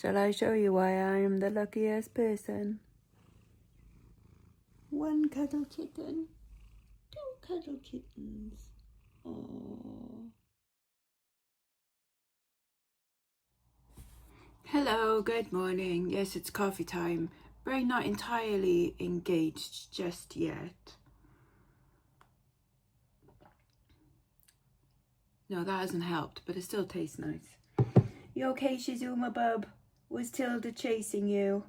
Shall I show you why I am the luckiest person? One cuddle kitten. Two cuddle kittens. Aww. Hello, good morning. Yes, it's coffee time. Brain not entirely engaged just yet. No, that hasn't helped, but it still tastes nice. You okay, Shizuma bub? Was Tilda chasing you?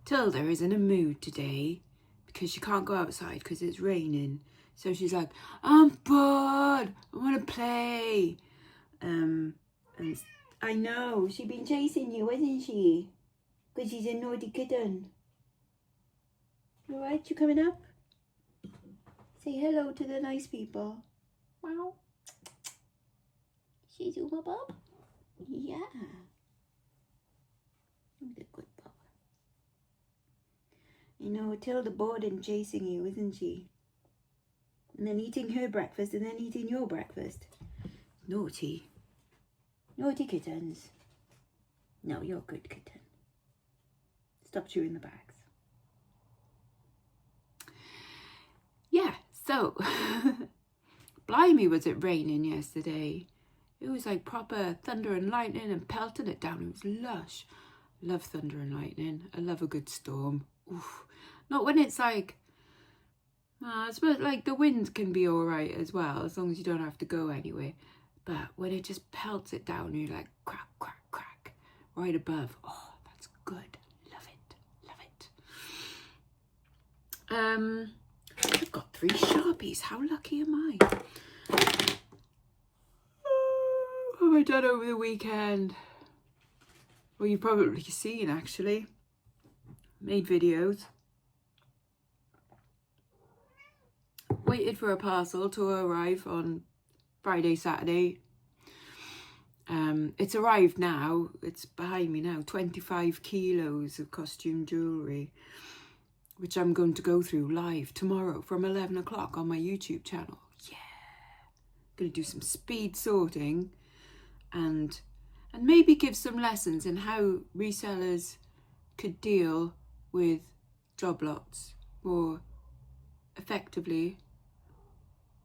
Tilda is in a mood today because she can't go outside because it's raining. So she's like, I'm bored, I want to play. And I know, she's been chasing you, hasn't she? Because she's a naughty kitten. Alright, you coming up? Say hello to the nice people. Wow. She's Uma Bob? Yeah. The good Bob. You know, Tilda bored and chasing you, isn't she? And then eating her breakfast and then eating your breakfast. Naughty. Naughty kittens. No, you're a good kitten. Stop chewing the bags. Yeah, so blimey, was it raining yesterday. It was like proper thunder and lightning and pelting it down. It was lush. Love thunder and lightning. I love a good storm. Oof. Not when it's like, I suppose like the wind can be all right as well, as long as you don't have to go anywhere. But when it just pelts it down, you're like crack, crack, crack, right above. Oh, that's good. Love it. Love it. I've got 3 Sharpies. How lucky am I? What have I done over the weekend? Well, you've probably seen, actually. Made videos. Waited for a parcel to arrive on Friday, Saturday. It's arrived now. It's behind me now. 25 kilos of costume jewellery, which I'm going to go through live tomorrow from 11 o'clock on my YouTube channel. Yeah. Going to do some speed sorting and maybe give some lessons in how resellers could deal with job lots more effectively.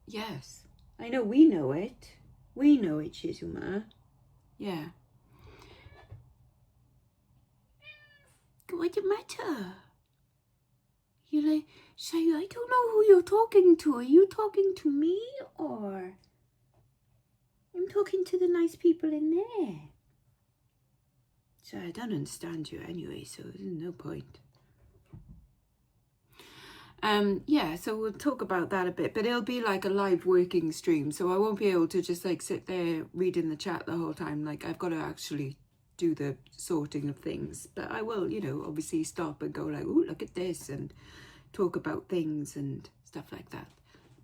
Yes, I know we know it. We know it, Shizuma. Yeah. What's the matter? You're like, say, I don't know who you're talking to. Are you talking to me or? I'm talking to the nice people in there. So I don't understand you anyway, so there's no point. Yeah, so we'll talk about that a bit, but it'll be like a live working stream, so I won't be able to just like sit there reading the chat the whole time. Like I've got to actually do the sorting of things, but I will, you know, obviously stop and go like, oh, look at this, and talk about things and stuff like that.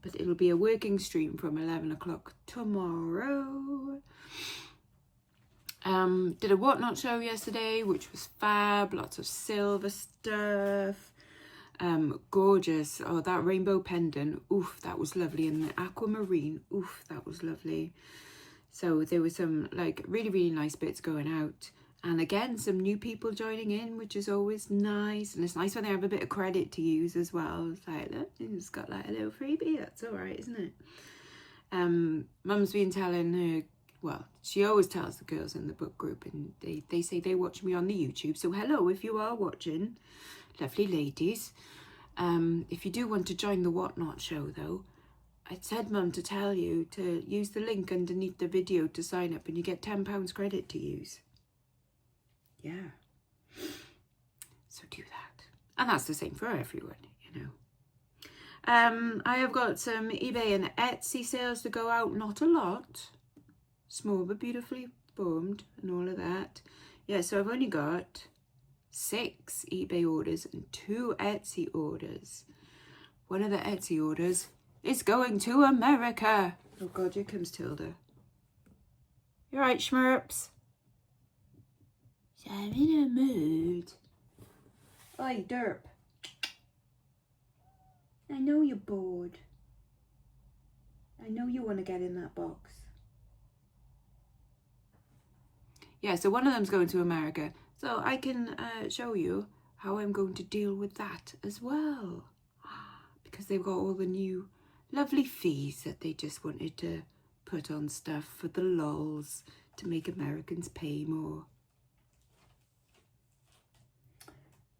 But it'll be a working stream from 11 o'clock tomorrow. Did a whatnot show yesterday, which was fab. Lots of silver stuff. Gorgeous. Oh, that rainbow pendant. Oof, that was lovely. And the aquamarine. Oof, that was lovely. So there were some like really, really nice bits going out. And again, some new people joining in, which is always nice. And it's nice when they have a bit of credit to use as well. It's like, look, it's got like a little freebie. That's all right, isn't it? Mum's been telling her, well, she always tells the girls in the book group, and they say they watch me on the YouTube. So hello, if you are watching, lovely ladies. If you do want to join the Whatnot show, though, I said, Mum, to tell you to use the link underneath the video to sign up, and you get £10 credit to use. Yeah. So do that. And that's the same for everyone, you know. I have got some eBay and Etsy sales to go out. Not a lot. Small but beautifully formed and all of that. Yeah, so I've only got 6 eBay orders and 2 Etsy orders. One of the Etsy orders is going to America. Oh God, here comes Tilda. You right, Schmerps? I'm in a mood. Oi, derp. I know you're bored. I know you want to get in that box. yeah, so one of them's going to America. So I can show you how I'm going to deal with that as well. Because they've got all the new lovely fees that they just wanted to put on stuff for the lulz to make Americans pay more.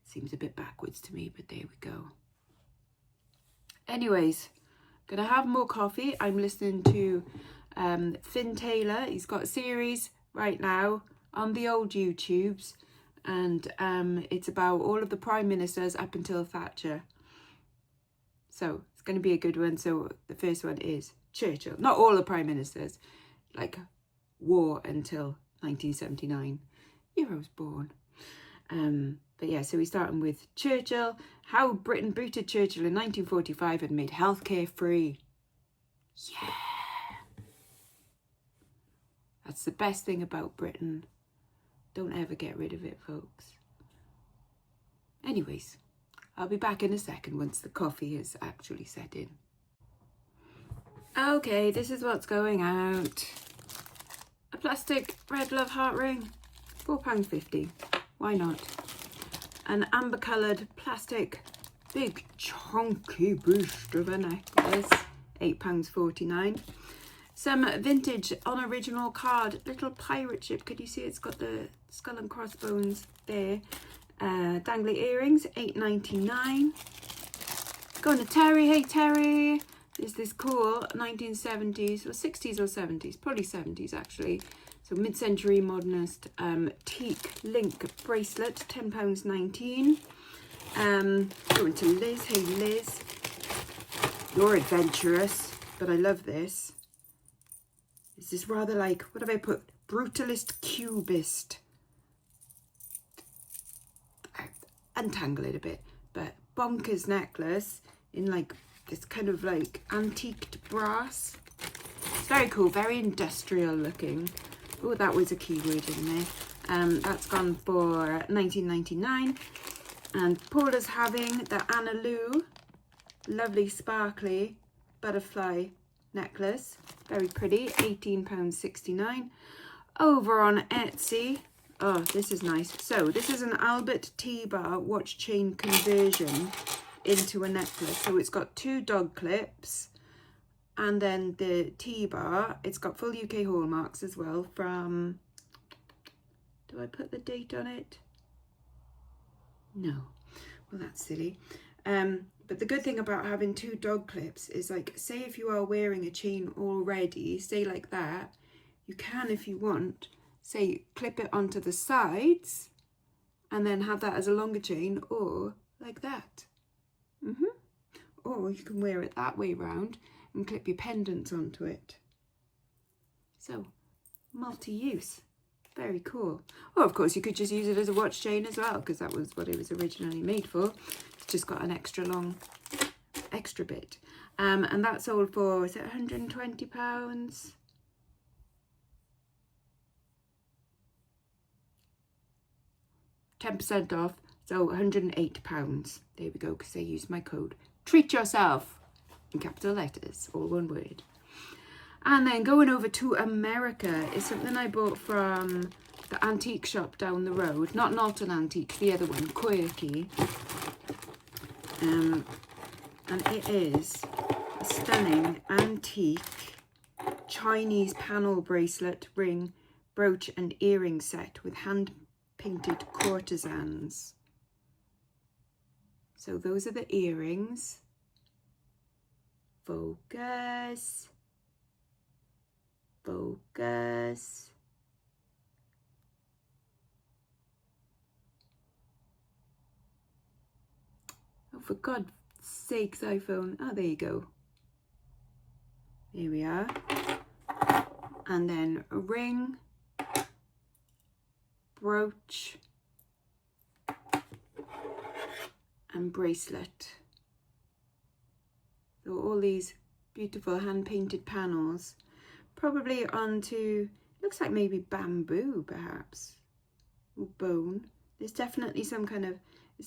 Seems a bit backwards to me, but there we go. Anyways, gonna have more coffee. I'm listening to Finn Taylor. He's got a series right now on the old YouTubes, and it's about all of the prime ministers up until Thatcher. So it's going to be a good one. So the first one is Churchill. Not all the prime ministers, like war until 1979. Year I was born. But yeah, so we're starting with Churchill. How Britain booted Churchill in 1945 and made healthcare free. Yeah. That's the best thing about Britain. Don't ever get rid of it, folks. Anyways, I'll be back in a second once the coffee is actually set in. Okay, this is what's going out. A plastic red love heart ring, £4.50. Why not? An amber coloured plastic big chunky beast of a necklace, £8.49. Some vintage on original card, little pirate ship. Could you see it's got the skull and crossbones there? Dangly earrings, £8.99. Going to Terry. Hey Terry, is this cool 1970s or 60s or 70s? Probably 70s actually. So mid-century modernist teak link bracelet, £10.19. Going to Liz. Hey Liz, you're adventurous, but I love this. Is this rather like, what have I put? Brutalist cubist. Untangle it a bit, but bonkers necklace in like this kind of like antiqued brass. It's very cool, very industrial looking. Oh, that was a keyword in there. That's gone for £19.99. And Paula's having the Anna Lou lovely sparkly butterfly necklace, very pretty, £18.69. Over on Etsy, oh, this is nice. So this is an Albert T-bar watch chain conversion into a necklace. So it's got 2 dog clips and then the T-bar. It's got full UK hallmarks as well from, do I put the date on it? No. Well, that's silly. But the good thing about having 2 dog clips is, like, say if you are wearing a chain already, say like that, you can, if you want, say clip it onto the sides and then have that as a longer chain, or like that. Or you can wear it that way round and clip your pendants onto it. So multi-use, very cool. Or of course you could just use it as a watch chain as well, because that was what it was originally made for. It's just got an extra long extra bit. And that sold for, is it £120? 10% off, so £108. There we go, because I used my code. Treat yourself, in capital letters, all one word. And then going over to America is something I bought from the antique shop down the road. Not Norton Antique, the other one, Quirky. And it is a stunning antique Chinese panel bracelet, ring, brooch and earring set with hand-painted courtesans. So those are the earrings. Focus. Focus. Oh, for God's sakes, iPhone. Oh, there you go. Here we are. And then a ring, brooch, and bracelet. So all these beautiful hand-painted panels, probably onto, looks like maybe bamboo perhaps, or bone. There's definitely some kind of,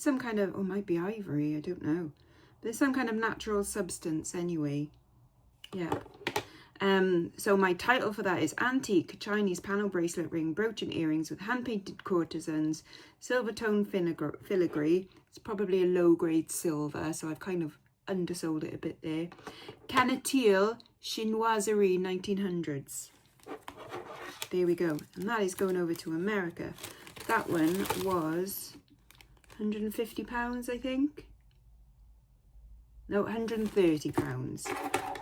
oh, it might be ivory, I don't know. There's some kind of natural substance anyway. Yeah. So my title for that is Antique Chinese Panel Bracelet Ring, Brooch and Earrings with Hand-Painted Courtesans, Silver Tone Filigree. It's probably a low-grade silver, so I've kind of undersold it a bit there. Canetille Chinoiserie 1900s. There we go. And that is going over to America. That one was £150, I think. No, £130.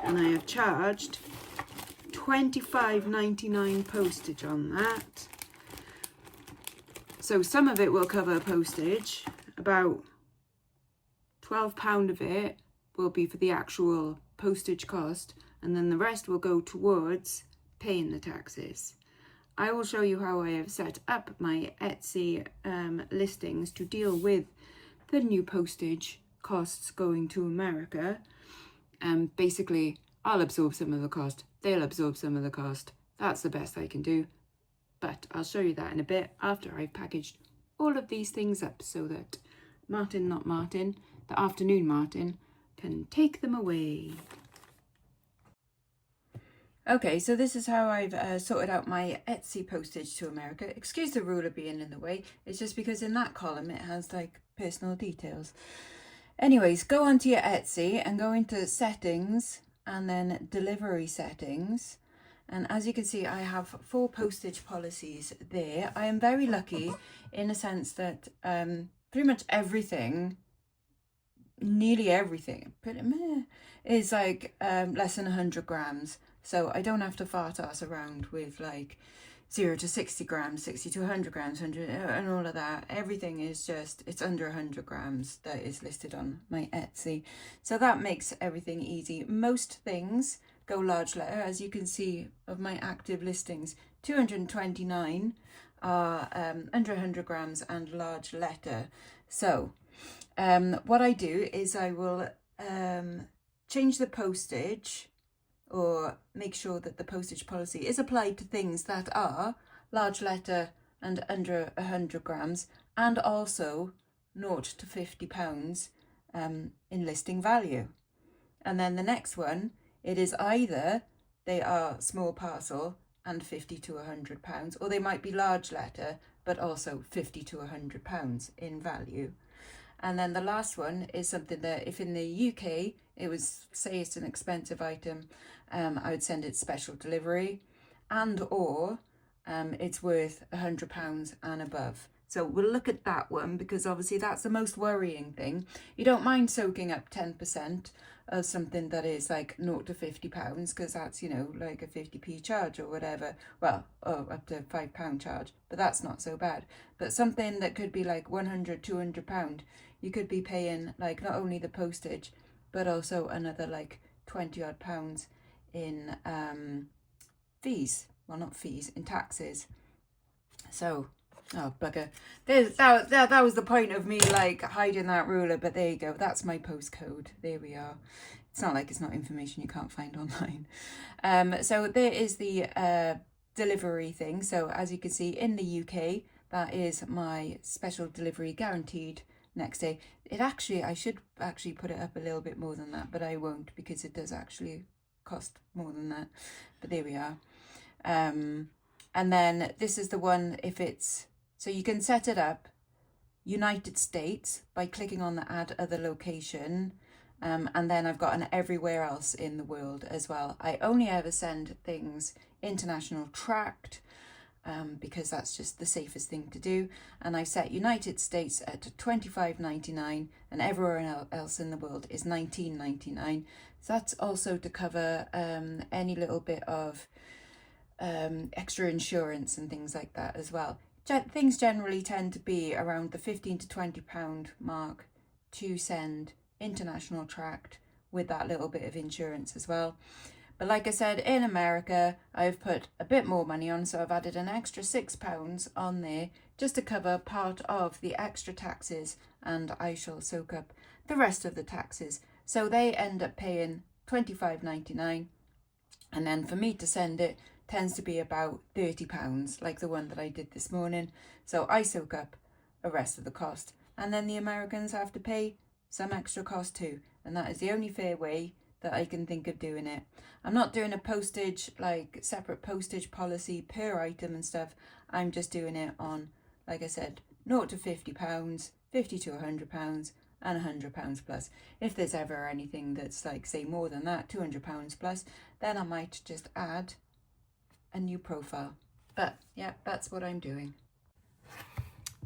And I have charged £25.99 postage on that. So some of it will cover postage. About £12 of it will be for the actual postage cost, and then the rest will go towards paying the taxes. I will show you how I have set up my Etsy listings to deal with the new postage costs going to America. Basically, I'll absorb some of the cost, they'll absorb some of the cost. That's the best I can do, but I'll show you that in a bit after I've packaged all of these things up so that Martin, not Martin, the afternoon Martin, can take them away. Okay, so this is how I've sorted out my Etsy postage to America. Excuse the ruler being in the way, it's just because in that column it has like personal details. Anyways, go onto your Etsy and go into settings and then delivery settings. And as you can see, I have 4 postage policies there. I am very lucky in a sense that pretty much everything, nearly everything, is like less than 100 grams. So I don't have to fart ass around with like 0 to 60 grams, 60 to 100 grams, 100 and all of that. Everything is just, it's under 100 grams that is listed on my Etsy. So that makes everything easy. Most things go large letter, as you can see of my active listings. 229 are under 100 grams and large letter. So what I do is I will change the postage, or make sure that the postage policy is applied to things that are large letter and under 100 grams, and also 0 to £50 in listing value. And then the next one, it is either they are small parcel and £50 to £100, or they might be large letter but also £50 to £100 in value. And then the last one is something that if in the UK it was, say it's an expensive item, I would send it special delivery, and or it's worth £100 and above. So we'll look at that one, because obviously that's the most worrying thing. You don't mind soaking up 10% of something that is like 0 to £50, because that's, you know, like a 50p charge or whatever. Well, up to £5 charge, but that's not so bad. But something that could be like £100, £200, you could be paying like not only the postage, but also another like 20 odd pounds in fees. Well, not fees, in taxes. So, oh bugger. That was the point of me like hiding that ruler, but there you go. That's my postcode. There we are. It's not like it's not information you can't find online. So there is the delivery thing. So as you can see in the UK, that is my special delivery guaranteed next day. I should actually put it up a little bit more than that, but I won't, because it does actually cost more than that. But there we are. And then this is the one, if it's, so you can set it up United States by clicking on the add other location. And then I've got an everywhere else in the world as well. I only ever send things international tracked, because that's just the safest thing to do. And I set United States at $25.99 and everywhere else in the world is $19.99. So that's also to cover any little bit of extra insurance and things like that as well. Things generally tend to be around the £15 to £20 mark to send international tracked, with that little bit of insurance as well. But like I said, in America, I've put a bit more money on, so I've added an extra £6 on there just to cover part of the extra taxes, and I shall soak up the rest of the taxes. So they end up paying £25.99, and then for me to send it tends to be about £30, like the one that I did this morning. So I soak up the rest of the cost, and then the Americans have to pay some extra cost too, and that is the only fair way that I can think of doing it. I'm not doing a postage, like separate postage policy per item and stuff. I'm just doing it on, like I said, 0 to £50, 50 to £100, and £100 plus. If there's ever anything that's like, say, more than that, £200 plus, then I might just add a new profile. But yeah, that's what I'm doing.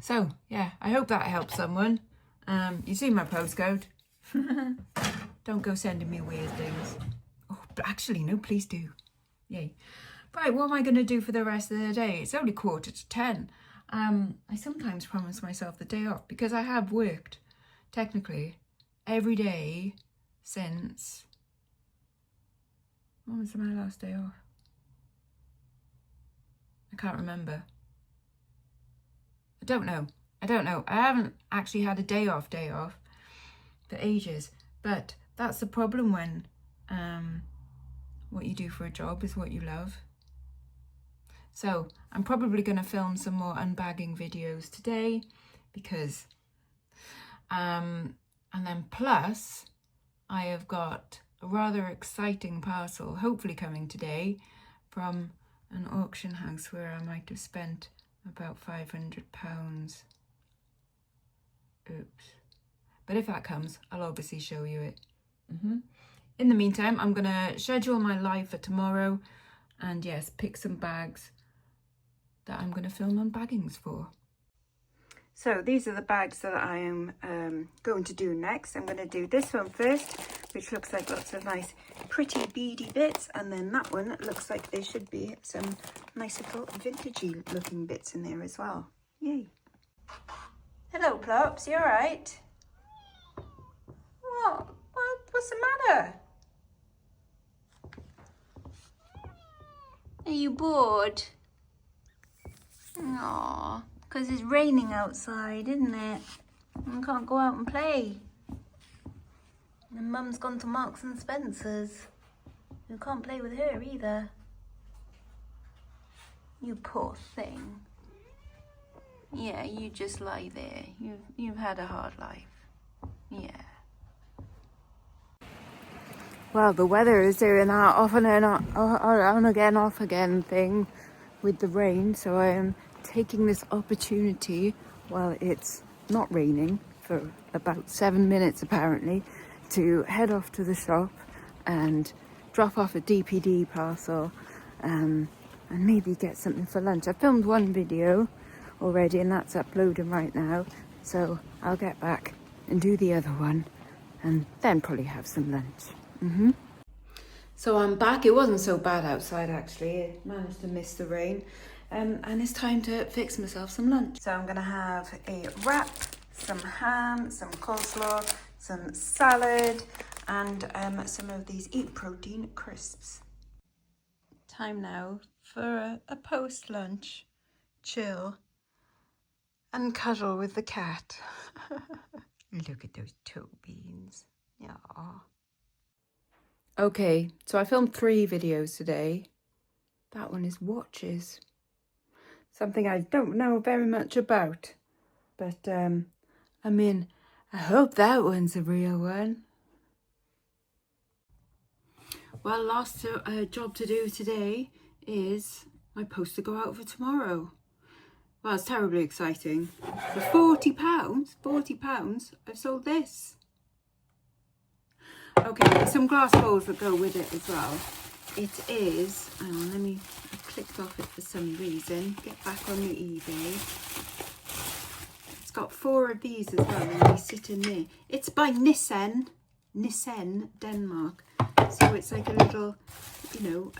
So yeah, I hope that helps someone. You see my postcode. Don't go sending me weird things. Oh, but actually, no, please do. Yay. Right, what am I going to do for the rest of the day? It's only 9:45. I sometimes promise myself the day off because I have worked, technically, every day since... When was my last day off? I can't remember. I don't know. I haven't actually had a day off for ages. But that's the problem when what you do for a job is what you love. So I'm probably going to film some more unbagging videos today because, and then plus I have got a rather exciting parcel hopefully coming today from an auction house where I might have spent about £500. Oops. But if that comes, I'll obviously show you it. In the meantime, I'm going to schedule my live for tomorrow and yes, pick some bags that I'm going to film unbaggings for. So these are the bags that I am going to do next. I'm going to do this one first, which looks like lots of nice pretty beady bits, and then that one looks like there should be some nice little vintagey looking bits in there as well. Yay. Hello Plops, you alright? What's the matter? Are you bored? Aww, because it's raining outside, isn't it? And can't go out and play. And Mum's gone to Marks and Spencer's. You can't play with her either. You poor thing. Yeah, you just lie there. You've had a hard life. Yeah. Well, the weather is doing that off and on again, off again thing with the rain. So I am taking this opportunity while it's not raining for about 7 minutes apparently to head off to the shop and drop off a DPD parcel and maybe get something for lunch. I filmed one video already and that's uploading right now. So I'll get back and do the other one and then probably have some lunch. So I'm back. It wasn't so bad outside actually. I managed to miss the rain. And it's time to fix myself some lunch. So I'm gonna have a wrap, some ham, some coleslaw, some salad, and some of these Eat Protein crisps. Time now for a post-lunch chill and cuddle with the cat. Look at those toe beans. Yeah. Okay, so I filmed 3 videos today. That one is watches. Something I don't know very much about. But, I mean, I hope that one's a real one. Well, last job to do today is my post to go out for tomorrow. Well, it's terribly exciting. For £40, I've sold this. Okay, some glass bowls that go with it as well. It is, hang on, I clicked off it for some reason. Get back on your eBay. It's got 4 of these as well and they sit in there. It's by Nissen, Denmark. So it's like a little, you know,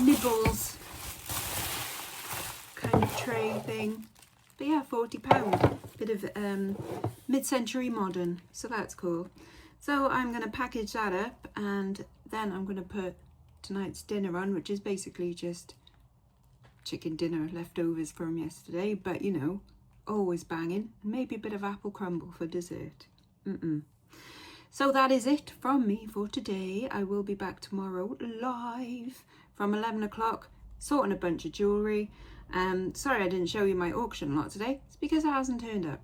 nibbles kind of tray thing. But yeah, £40. Bit of mid-century modern, so that's cool. So I'm going to package that up and then I'm going to put tonight's dinner on, which is basically just chicken dinner leftovers from yesterday, but you know, always banging. And maybe a bit of apple crumble for dessert. So that is it from me for today. I will be back tomorrow live from 11 o'clock, sorting a bunch of jewellery. Sorry I didn't show you my auction lot today. It's because it hasn't turned up.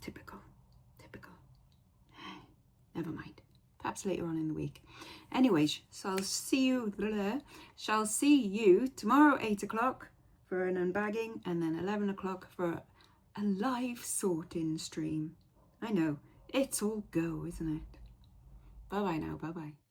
Typical. Never mind. perhaps later on in the week. Anyways, so I'll see you tomorrow 8 o'clock for an unbagging, and then 11 o'clock for a live sorting stream. I know, it's all go, isn't it? Bye bye now, bye bye.